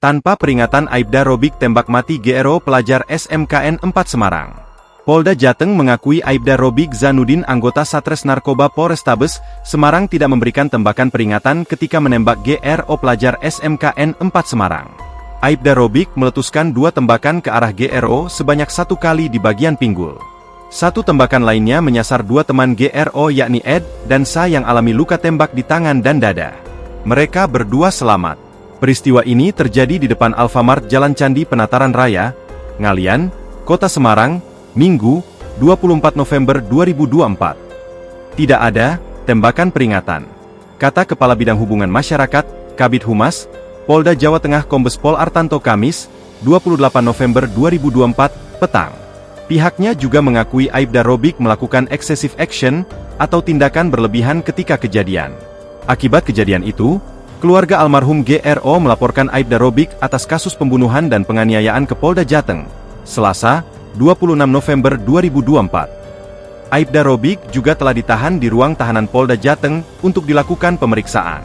Tanpa peringatan Aibda Robik tembak mati GRO pelajar SMKN 4 Semarang. Polda Jateng mengakui Aibda Robik Zanudin anggota Satres Narkoba Polrestabes Semarang tidak memberikan tembakan peringatan ketika menembak GRO pelajar SMKN 4 Semarang. Aibda Robik meletuskan 2 tembakan ke arah GRO sebanyak 1 kali di bagian pinggul. 1 tembakan lainnya menyasar 2 teman GRO yakni Ed dan Sa yang alami luka tembak di tangan dan dada. Mereka berdua selamat. Peristiwa ini terjadi di depan Alfamart Jalan Candi Penataran Raya, Ngalian, Kota Semarang, Minggu, 24 November 2024. Tidak ada tembakan peringatan, kata Kepala Bidang Hubungan Masyarakat, Kabid Humas, Polda Jawa Tengah Kombes Pol Artanto Kamis, 28 November 2024, petang. Pihaknya juga mengakui Aibda Robik melakukan excessive action, atau tindakan berlebihan ketika kejadian. Akibat kejadian itu, keluarga almarhum GRO melaporkan Aibda Robik atas kasus pembunuhan dan penganiayaan ke Polda Jateng, Selasa, 26 November 2024. Aibda Robik juga telah ditahan di ruang tahanan Polda Jateng untuk dilakukan pemeriksaan.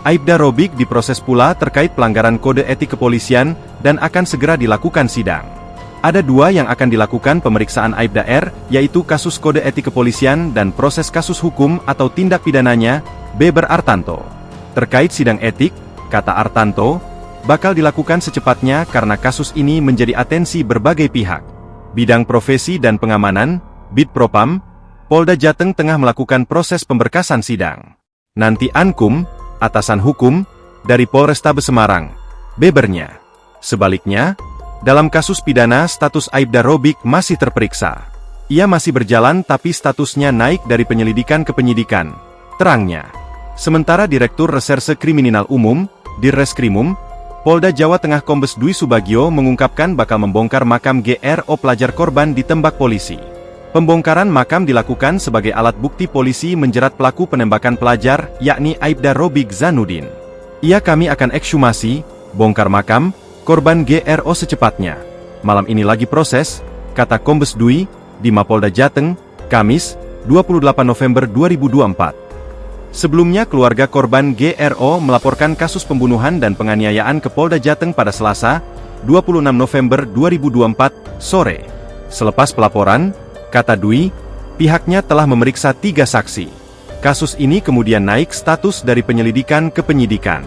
Aibda Robik diproses pula terkait pelanggaran kode etik kepolisian dan akan segera dilakukan sidang. Ada 2 yang akan dilakukan pemeriksaan Aibda R, yaitu kasus kode etik kepolisian dan proses kasus hukum atau tindak pidananya, Beber Artanto. Terkait sidang etik, kata Artanto, bakal dilakukan secepatnya karena kasus ini menjadi atensi berbagai pihak. Bidang Profesi dan Pengamanan, Bidpropam, Polda Jateng tengah melakukan proses pemberkasan sidang. Nanti Ankum, atasan hukum, dari Polrestabes Semarang, Bebernya. Sebaliknya, dalam kasus pidana status Aibda Robik masih terperiksa. Ia masih berjalan tapi statusnya naik dari penyelidikan ke penyidikan, terangnya. Sementara Direktur Reserse Kriminal Umum, Dirreskrimum, Polda Jawa Tengah Kombes Dwi Subagio mengungkapkan bakal membongkar makam GRO pelajar korban ditembak polisi. Pembongkaran makam dilakukan sebagai alat bukti polisi menjerat pelaku penembakan pelajar, yakni Aibda Robik Zanudin. Kami akan ekshumasi, bongkar makam, korban GRO secepatnya. Malam ini lagi proses, kata Kombes Dwi, di Mapolda Jateng, Kamis, 28 November 2024. Sebelumnya keluarga korban GRO melaporkan kasus pembunuhan dan penganiayaan ke Polda Jateng pada Selasa, 26 November 2024, sore. Selepas pelaporan, kata Dwi, pihaknya telah memeriksa 3 saksi. Kasus ini kemudian naik status dari penyelidikan ke penyidikan.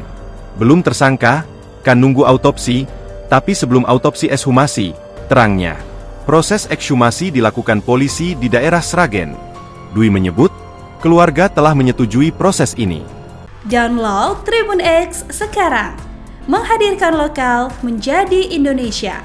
Belum tersangka, kan nunggu autopsi, tapi sebelum autopsi ekshumasi, terangnya. Proses ekshumasi dilakukan polisi di daerah Sragen. Dwi menyebut, keluarga telah menyetujui proses ini. Download Tribun X sekarang, menghadirkan lokal menjadi Indonesia.